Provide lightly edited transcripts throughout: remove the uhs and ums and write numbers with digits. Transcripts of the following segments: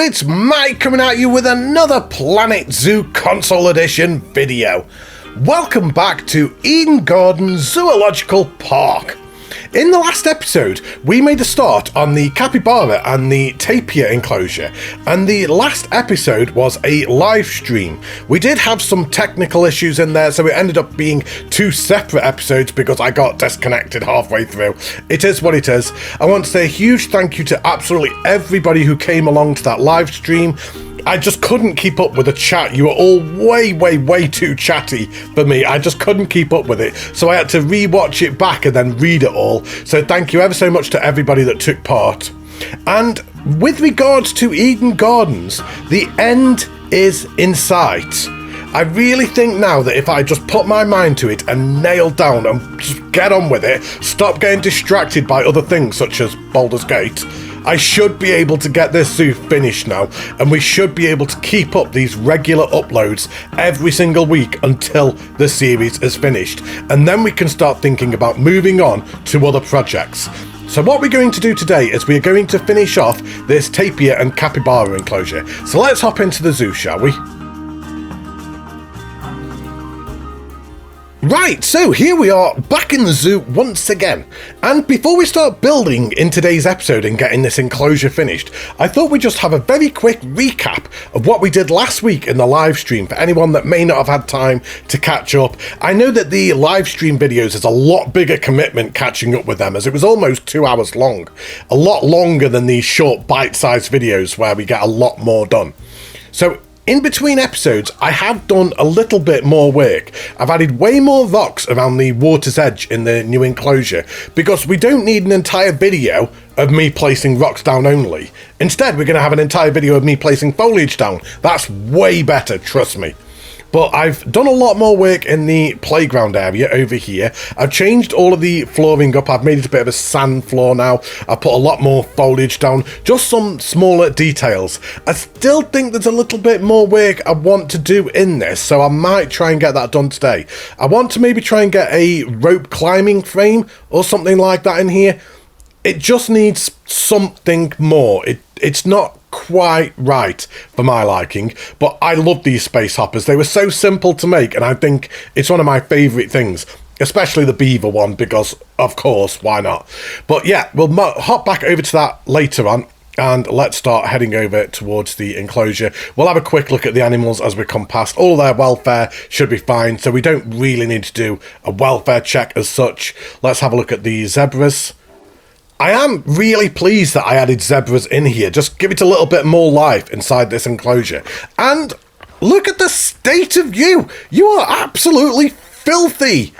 it's Mike coming at you with another Planet Zoo Console Edition video. Welcome back to Eden Garden Zoological Park. In the last episode, we made a start on the capybara and the tapir enclosure, and the last episode was a live stream. We did have some technical issues in there, so it ended up being two separate episodes because I got disconnected halfway through. It is what it is. I want to say a huge thank you to absolutely everybody who came along to that live stream. I just couldn't keep up with the chat. You were all way too chatty for me. I just couldn't keep up with it. So I had to re-watch it back and then read it all. So thank you ever so much to everybody that took part. And with regards to Eden Gardens, the end is in sight. I really think now that if I just put my mind to it and nail down and just get on with it, stop getting distracted by other things such as Baldur's Gate, I should be able to get this zoo finished now, and we should be able to keep up these regular uploads every single week until the series is finished, and then we can start thinking about moving on to other projects. So what we're going to do today is we're going to finish off this tapir and capybara enclosure. So let's hop into the zoo, shall we? Right, so here we are back in the zoo once again, and before we start building in today's episode and getting this enclosure finished, I thought we'd just have a very quick recap of what we did last week in the live stream for anyone that may not have had time to catch up. I know that the live stream videos is a lot bigger commitment catching up with them, as it was almost 2 hours long, a lot longer than these short bite-sized videos where we get a lot more done. So in between episodes, I have done a little bit more work. I've added way more rocks around the water's edge in the new enclosure because we don't need an entire video of me placing rocks down only. Instead, we're going to have an entire video of me placing foliage down. That's way better, trust me. But I've done a lot more work in the playground area over here. I've changed all of the flooring up. I've made it a bit of a sand floor now. I've put a lot more foliage down. Just some smaller details. I still think there's a little bit more work I want to do in this, so I might try and get that done today. I want to maybe try and get a rope climbing frame or something like that in here. It just needs something more. It's not quite right for my liking, but I love these space hoppers. They were so simple to make, and I think it's one of my favourite things, especially the beaver one, because of course, why not? But yeah, we'll hop back over to that later on, and let's start heading over towards the enclosure. We'll have a quick look at the animals as we come past. All their welfare should be fine, so we don't really need to do a welfare check as such. Let's have a look at the zebras. I am really pleased that I added zebras in here. Just give it a little bit more life inside this enclosure. And look at the state of you. You are absolutely filthy.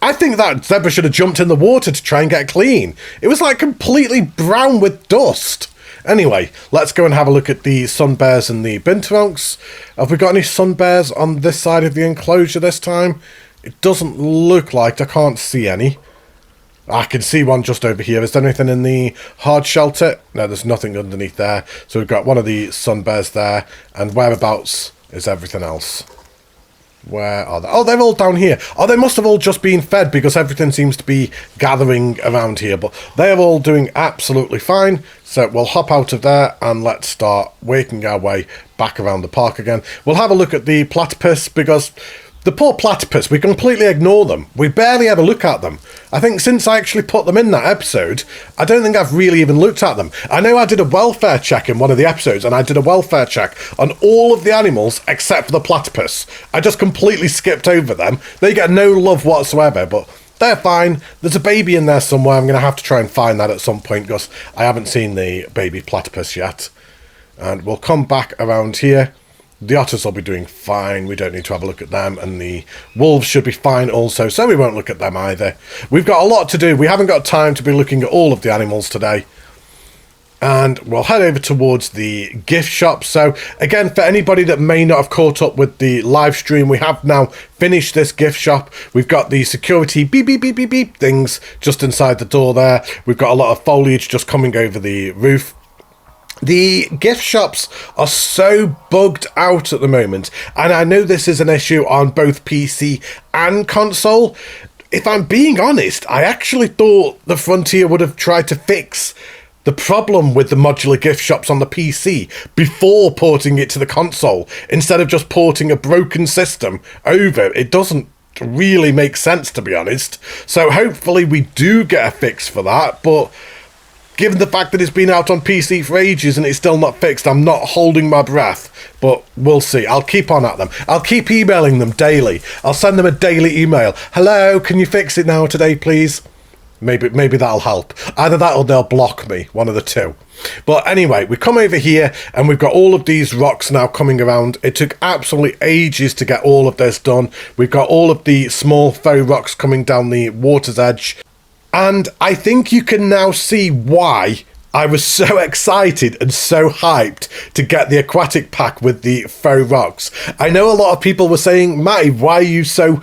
I think that zebra should have jumped in the water to try and get clean. It was like completely brown with dust. Anyway, let's go and have a look at the sun bears and the binturongs. Have we got any sun bears on this side of the enclosure this time? It doesn't look like. I can't see any. I can see one just over here. Is there anything in the hard shelter? No, there's nothing underneath there. So we've got one of the sun bears there. And whereabouts is everything else? Where are they? Oh, they're all down here. Oh, they must have all just been fed because everything seems to be gathering around here. But they're all doing absolutely fine. So we'll hop out of there and let's start working our way back around the park again. We'll have a look at the platypus because the poor platypus, we completely ignore them. We barely ever look at them. I think since I actually put them in that episode, I don't think I've really even looked at them. I know I did a welfare check in one of the episodes, and I did a welfare check on all of the animals except for the platypus. I just completely skipped over them. They get no love whatsoever, but they're fine. There's a baby in there somewhere. I'm going to have to try and find that at some point because I haven't seen the baby platypus yet. And we'll come back around here. The otters will be doing fine. We don't need to have a look at them. And the wolves should be fine also, so we won't look at them either. We've got a lot to do. We haven't got time to be looking at all of the animals today. And we'll head over towards the gift shop. So again, for anybody that may not have caught up with the live stream, we have now finished this gift shop. We've got the security beep, beep, beep, beep, beep things just inside the door there. We've got a lot of foliage just coming over the roof. The gift shops are so bugged out at the moment, and I know this is an issue on both PC and console. If I'm being honest, I actually thought the Frontier would have tried to fix the problem with the modular gift shops on the PC before porting it to the console, instead of just porting a broken system over. It doesn't really make sense, to be honest. So hopefully we do get a fix for that, but given the fact that it's been out on PC for ages and it's still not fixed, I'm not holding my breath, but we'll see. I'll keep on at them. I'll keep emailing them daily. I'll send them a daily email. Hello, can you fix it now today, please? Maybe that'll help. Either that or they'll block me, one of the two. But anyway, we come over here and we've got all of these rocks now coming around. It took absolutely ages to get all of this done. We've got all of the small faux rocks coming down the water's edge. And I think you can now see why I was so excited and so hyped to get the aquatic pack with the faux rocks. I know a lot of people were saying, Matty, why are you so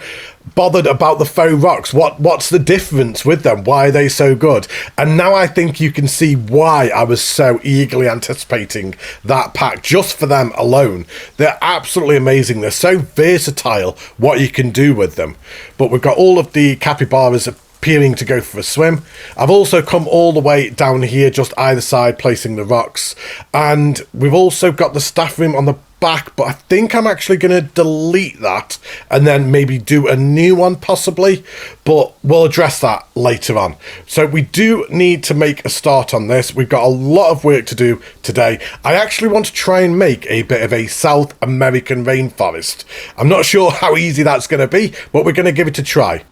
bothered about the faux rocks? What's the difference with them? Why are they so good? And now I think you can see why I was so eagerly anticipating that pack just for them alone. They're absolutely amazing. They're so versatile what you can do with them. But we've got all of the capybaras appearing to go for a swim. I've also come all the way down here, just either side, placing the rocks. And we've also got the staff room on the back, but I think I'm actually going to delete that and then maybe do a new one possibly, but we'll address that later on. So we do need to make a start on this. We've got a lot of work to do today. I actually want to try and make a bit of a South American rainforest. I'm not sure how easy that's going to be, but we're going to give it a try.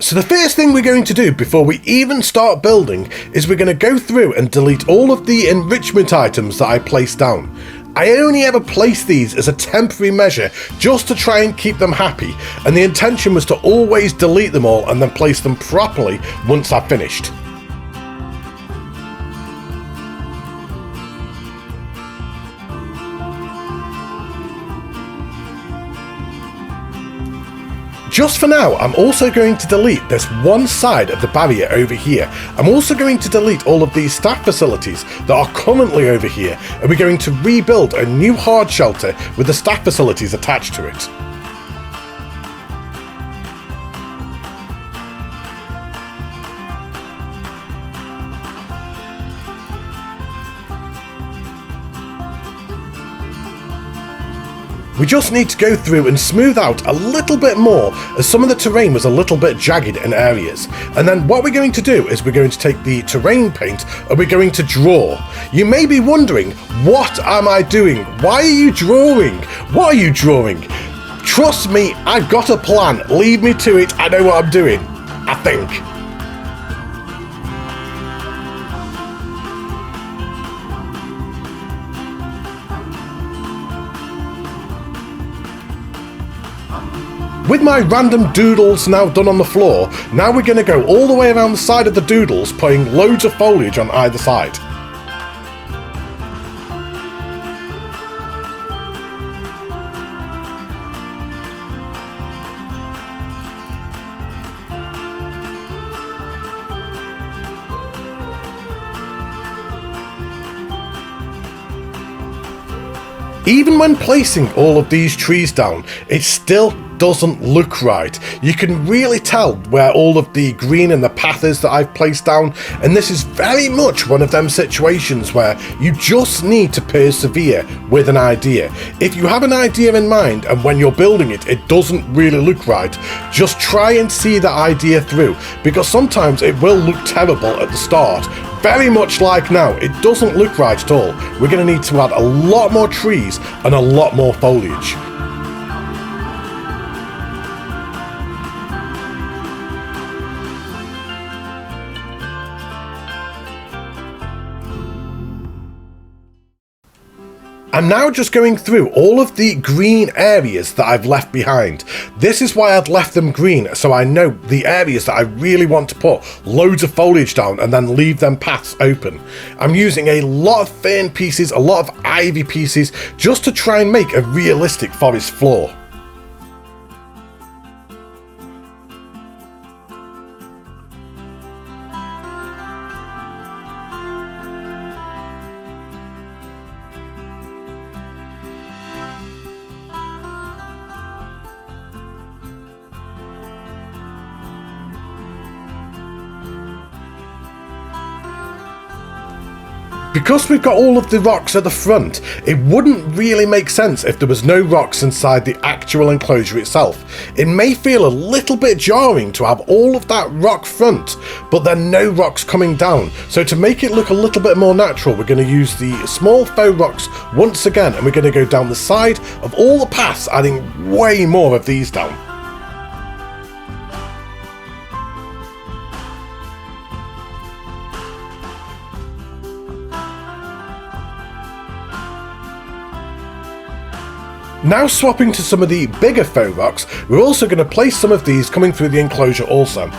So the first thing we're going to do before we even start building is we're going to go through and delete all of the enrichment items that I placed down. I only ever placed these as a temporary measure just to try and keep them happy, and the intention was to always delete them all and then place them properly once I've finished. Just for now, I'm also going to delete this one side of the barrier over here. I'm also going to delete all of these staff facilities that are currently over here, and we're going to rebuild a new hard shelter with the staff facilities attached to it. We just need to go through and smooth out a little bit more, as some of the terrain was a little bit jagged in areas. And then what we're going to do is we're going to take the terrain paint and we're going to draw. You may be wondering, what am I doing? Why are you drawing? What are you drawing? Trust me, I've got a plan. Leave me to it. I know what I'm doing. I think. With my random doodles now done on the floor, now we're going to go all the way around the side of the doodles, putting loads of foliage on either side. Even when placing all of these trees down, it still doesn't look right. You can really tell where all of the green and the path is that I've placed down, and this is very much one of them situations where you just need to persevere with an idea. If you have an idea in mind and when you're building it, it doesn't really look right, just try and see that idea through, because sometimes it will look terrible at the start. Very much like now, it doesn't look right at all. We're going to need to add a lot more trees and a lot more foliage. I'm now just going through all of the green areas that I've left behind. This is why I'd left them green, so I know the areas that I really want to put loads of foliage down and then leave them paths open. I'm using a lot of fern pieces, a lot of ivy pieces, just to try and make a realistic forest floor. Because we've got all of the rocks at the front, it wouldn't really make sense if there was no rocks inside the actual enclosure itself. It may feel a little bit jarring to have all of that rock front, but then no rocks coming down. So to make it look a little bit more natural, we're going to use the small faux rocks once again, and we're going to go down the side of all the paths, adding way more of these down. Now swapping to some of the bigger faux rocks, we're also going to place some of these coming through the enclosure also.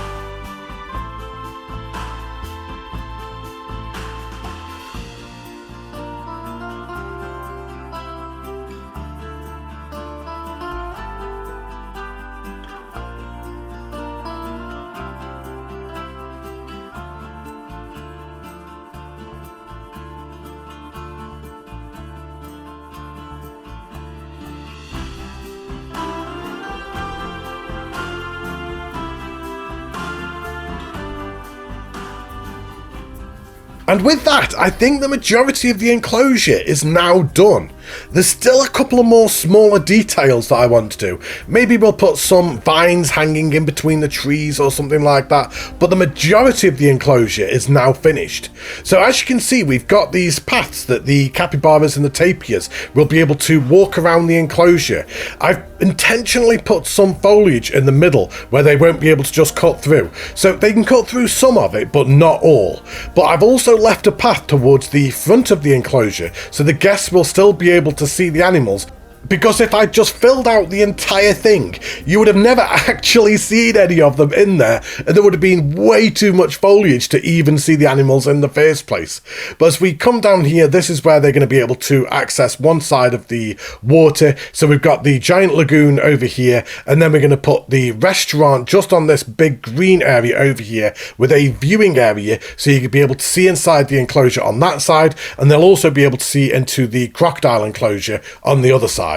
And with that, I think the majority of the enclosure is now done. There's still a couple of more smaller details that I want to do. Maybe we'll put some vines hanging in between the trees or something like that, but the majority of the enclosure is now finished. So as you can see, we've got these paths that the capybaras and the tapirs will be able to walk around the enclosure. I've intentionally put some foliage in the middle where they won't be able to just cut through. So they can cut through some of it, but not all. But I've also left a path towards the front of the enclosure so the guests will still be able to see the animals, because if I just filled out the entire thing, you would have never actually seen any of them in there, and there would have been way too much foliage to even see the animals in the first place. But as we come down here, this is where they're going to be able to access one side of the water. So we've got the giant lagoon over here, and then we're going to put the restaurant just on this big green area over here with a viewing area, so you can be able to see inside the enclosure on that side, and they'll also be able to see into the crocodile enclosure on the other side.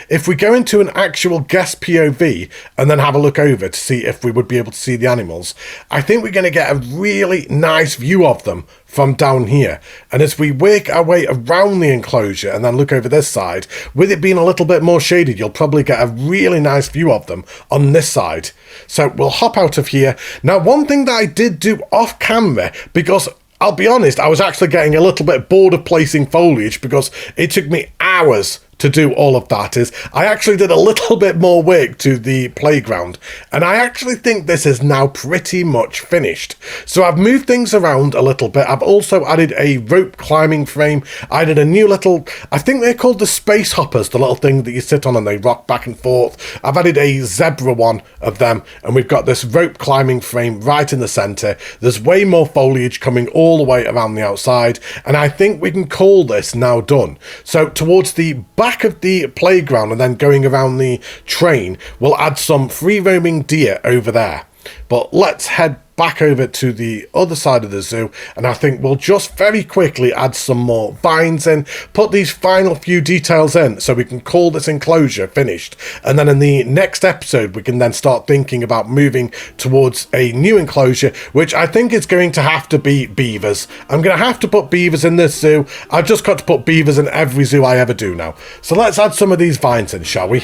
If we go into an actual guest POV and then have a look over to see if we would be able to see the animals, I think we're going to get a really nice view of them from down here. And as we work our way around the enclosure and then look over this side, with it being a little bit more shaded, you'll probably get a really nice view of them on this side. So we'll hop out of here. Now, one thing that I did do off camera, because I'll be honest, I was actually getting a little bit bored of placing foliage because it took me hours to do all of that, is I actually did a little bit more work to the playground, and I actually think this is now pretty much finished. So I've moved things around a little bit. I've also added a rope climbing frame. I added a new little, I think they're called the space hoppers, the little thing that you sit on and they rock back and forth. I've added a zebra one of them, and we've got this rope climbing frame right in the center. There's way more foliage coming all the way around the outside, and I think we can call this now done. So towards the back of the playground and then going around the train, we'll add some free roaming deer over there. But let's head back over to the other side of the zoo, and I think we'll just very quickly add some more vines in, put these final few details in so we can call this enclosure finished. And then in the next episode we can then start thinking about moving towards a new enclosure, which I think is going to have to be beavers. I'm going to have to put beavers in this zoo. I've just got to put beavers in every zoo I ever do now. So let's add some of these vines in, shall we?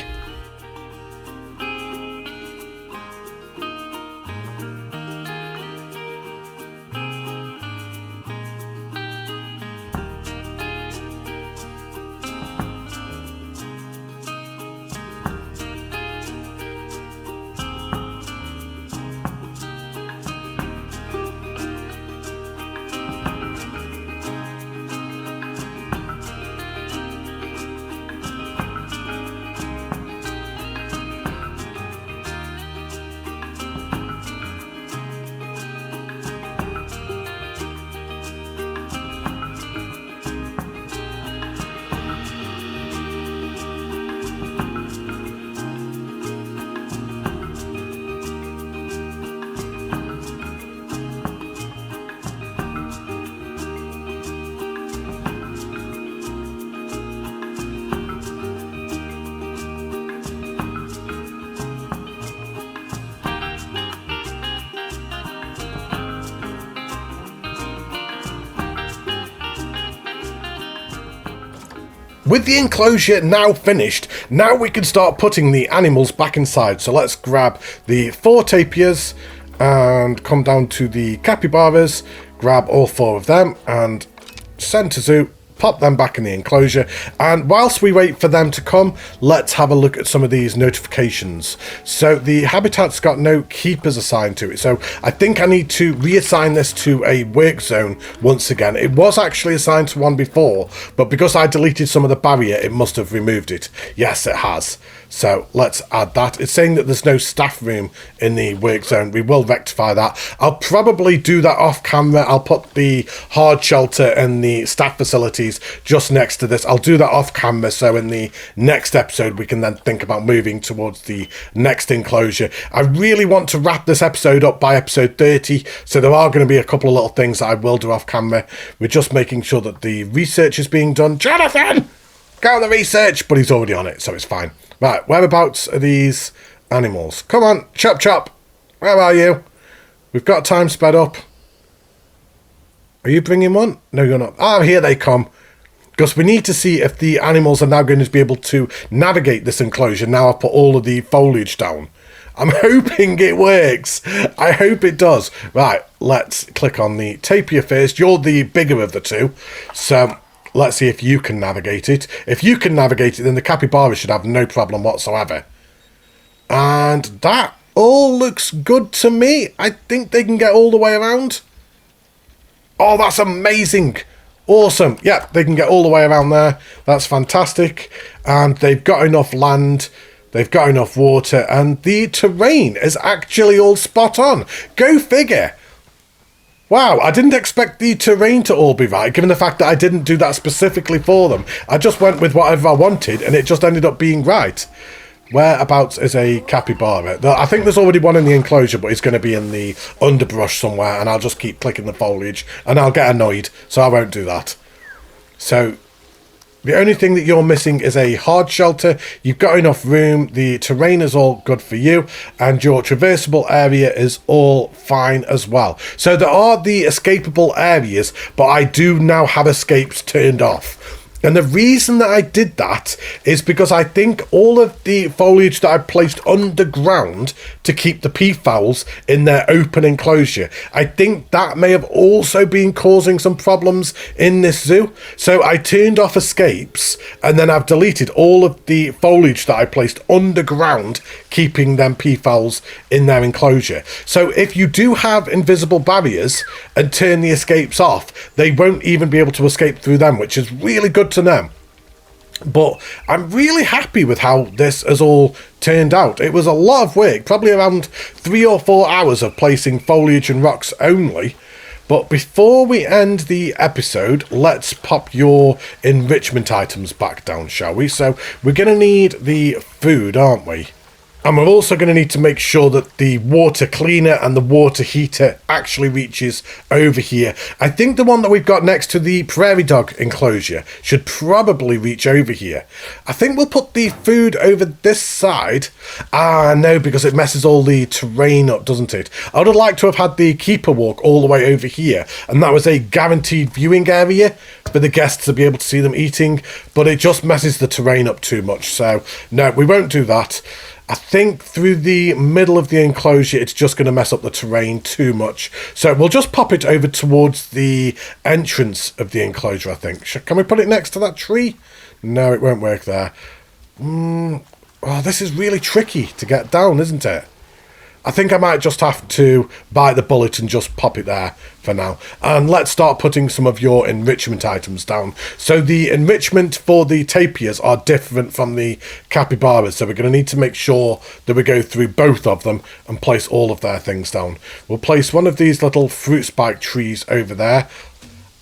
with the enclosure now finished, now we can start putting the animals back inside. So let's grab the 4 tapirs and come down to the capybaras, grab all 4 of them and send to zoo. Pop them back in the enclosure, and whilst we wait for them to come, let's have a look at some of these notifications. So the habitat's got no keepers assigned to it, so I think I need to reassign this to a work zone once again. It was actually assigned to one before, but because I deleted some of the barrier, it must have removed it. Yes, it has. So let's add that. It's saying that there's no staff room in the work zone. We will rectify that. I'll probably do that off camera. I'll put the hard shelter and the staff facilities just next to this. I'll do that off camera, so in the next episode we can then think about moving towards the next enclosure. I really want to wrap this episode up by episode 30, so there are going to be a couple of little things that I will do off camera. We're just making sure that the research is being done. Jonathan! Go on the research! But he's already on it, so it's fine. Right, whereabouts are these animals? Come on, Chop Chop! Where are you? We've got time sped up. Are you bringing one? No, you're not. Oh, here they come. Because we need to see if the animals are now going to be able to navigate this enclosure. Now I've put all of the foliage down. I'm hoping it works. I hope it does. Right, let's click on the tapir first. You're the bigger of the two. So let's see if you can navigate it. If you can navigate it, then the capybara should have no problem whatsoever. And that all looks good to me. I think they can get all the way around. Oh, that's amazing. Awesome. Yeah, they can get all the way around there. That's fantastic. And they've got enough land. They've got enough water. And the terrain is actually all spot on. Go figure. Wow, I didn't expect the terrain to all be right, given the fact that I didn't do that specifically for them. I just went with whatever I wanted, and it just ended up being right. Whereabouts is a capybara? I think there's already one in the enclosure, but it's going to be in the underbrush somewhere, and I'll just keep clicking the foliage, and I'll get annoyed, so I won't do that. So the only thing that you're missing is a hard shelter. You've got enough room, the terrain is all good for you, and your traversable area is all fine as well. So there are the escapable areas, but I do now have escapes turned off. And the reason that I did that is because I think all of the foliage that I placed underground to keep the peafowls in their open enclosure, I think that may have also been causing some problems in this zoo. So I turned off escapes, and then I've deleted all of the foliage that I placed underground, keeping them peafowls in their enclosure. So if you do have invisible barriers and turn the escapes off, they won't even be able to escape through them, which is really good to know. But I'm really happy with how this has all turned out. It was a lot of work, probably around 3 or 4 hours of placing foliage and rocks only. But before we end the episode, let's pop your enrichment items back down, shall we? So we're going to need the food, aren't we? And we're also going to need to make sure that the water cleaner and the water heater actually reaches over here. I think the one that we've got next to the prairie dog enclosure should probably reach over here. I think we'll put the food over this side. Ah, no, because it messes all the terrain up, doesn't it? I would have liked to have had the keeper walk all the way over here, and that was a guaranteed viewing area for the guests to be able to see them eating, but it just messes the terrain up too much. So, no, we won't do that. I think through the middle of the enclosure, it's just going to mess up the terrain too much. So we'll just pop it over towards the entrance of the enclosure, I think. Can we put it next to that tree? No, it won't work there. Oh, this is really tricky to get down, isn't it? I think I might just have to bite the bullet and just pop it there for now. And let's start putting some of your enrichment items down. So the enrichment for the tapirs are different from the capybaras. So we're going to need to make sure that we go through both of them and place all of their things down. We'll place one of these little fruit spike trees over there.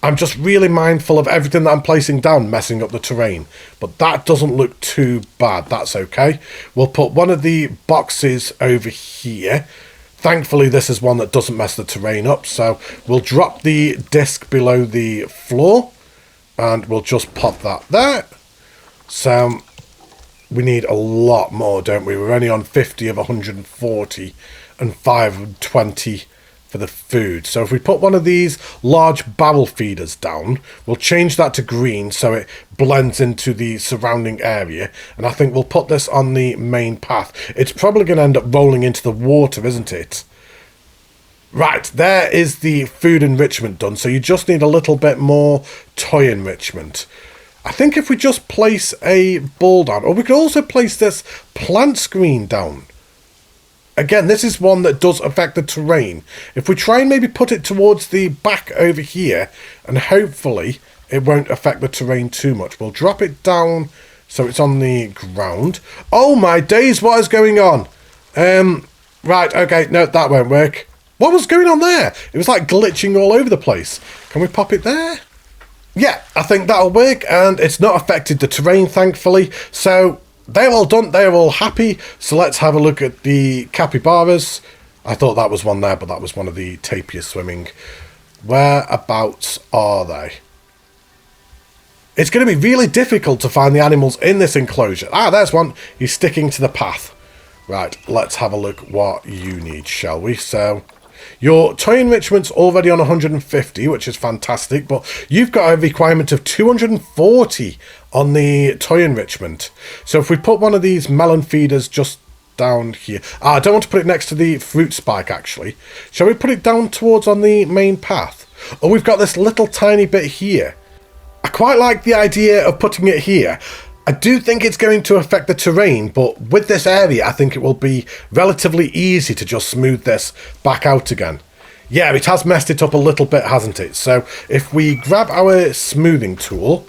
I'm just really mindful of everything that I'm placing down messing up the terrain, but that doesn't look too bad. That's okay. We'll put one of the boxes over here. Thankfully, this is one that doesn't mess the terrain up, so we'll drop the disc below the floor, and we'll just pop that there. So we need a lot more, don't we? We're only on 50 of 140 and 5 of 20 for the food. So if we put one of these large barrel feeders down, we'll change that to green so it blends into the surrounding area. And I think we'll put this on the main path. It's probably going to end up rolling into the water, isn't it? Right, there is the food enrichment done. So you just need a little bit more toy enrichment. I think if we just place a ball down, or we could also place this plant screen down. Again, this is one that does affect the terrain. If we try and maybe put it towards the back over here, and hopefully it won't affect the terrain too much. We'll drop it down so it's on the ground. Oh my days, what is going on? Right, okay, no, that won't work. What was going on there? It was like glitching all over the place. Can we pop it there? Yeah, I think that'll work, and it's not affected the terrain, thankfully. So they're all done, they're all happy. So let's have a look at the capybaras. I thought that was one there, but that was one of the tapirs swimming. Whereabouts are they? It's going to be really difficult to find the animals in this enclosure. Ah, there's one. He's sticking to the path. Right, let's have a look what you need, shall we? So your toy enrichment's already on 150, which is fantastic, but you've got a requirement of 240 on the toy enrichment. So if we put one of these melon feeders just down here. I don't want to put it next to the fruit spike, actually. Shall we put it down towards on the main path? Oh, we've got this little tiny bit here. I quite like the idea of putting it here. I do think it's going to affect the terrain, but with this area, I think it will be relatively easy to just smooth this back out again. Yeah, it has messed it up a little bit, hasn't it? So if we grab our smoothing tool,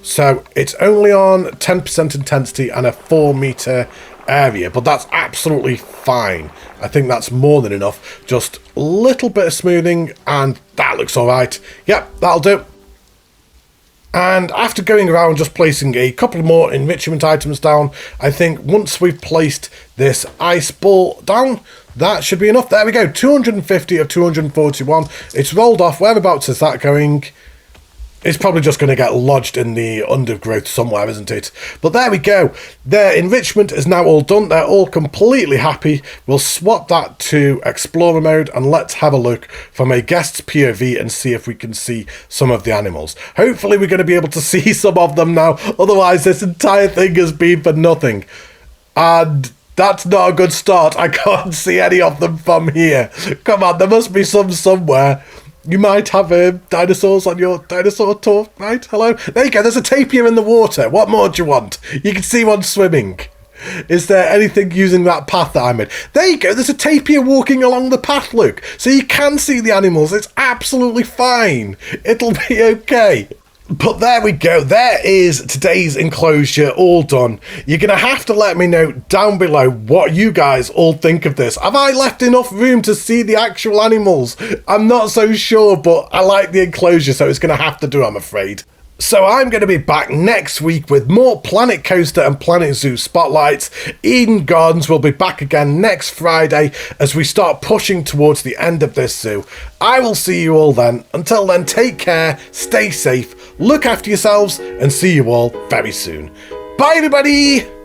so it's only on 10% intensity and a 4-meter area, but that's absolutely fine. I think that's more than enough. Just a little bit of smoothing, and that looks all right. Yep, that'll do. And after going around just placing a couple more enrichment items down, I think once we've placed this ice ball down, that should be enough. There we go, 250 of 241. It's rolled off. Whereabouts is that going? It's probably just going to get lodged in the undergrowth somewhere, isn't it? But there we go. Their enrichment is now all done. They're all completely happy. We'll swap that to Explorer mode, and let's have a look from a guest's POV and see if we can see some of the animals. Hopefully we're going to be able to see some of them now. Otherwise, this entire thing has been for nothing. And that's not a good start. I can't see any of them from here. Come on, there must be some somewhere. You might have dinosaurs on your dinosaur tour, right? Hello? There you go, there's a tapir in the water. What more do you want? You can see one swimming. Is there anything using that path that I made? There you go, there's a tapir walking along the path, look. So you can see the animals. It's absolutely fine. It'll be okay. But there we go, there is today's enclosure all done. You're going to have to let me know down below what you guys all think of this. Have I left enough room to see the actual animals? I'm not so sure, but I like the enclosure, so it's going to have to do, I'm afraid. So I'm going to be back next week with more Planet Coaster and Planet Zoo spotlights. Eden Gardens will be back again next Friday as we start pushing towards the end of this zoo. I will see you all then. Until then, take care, stay safe, look after yourselves, and see you all very soon. Bye everybody!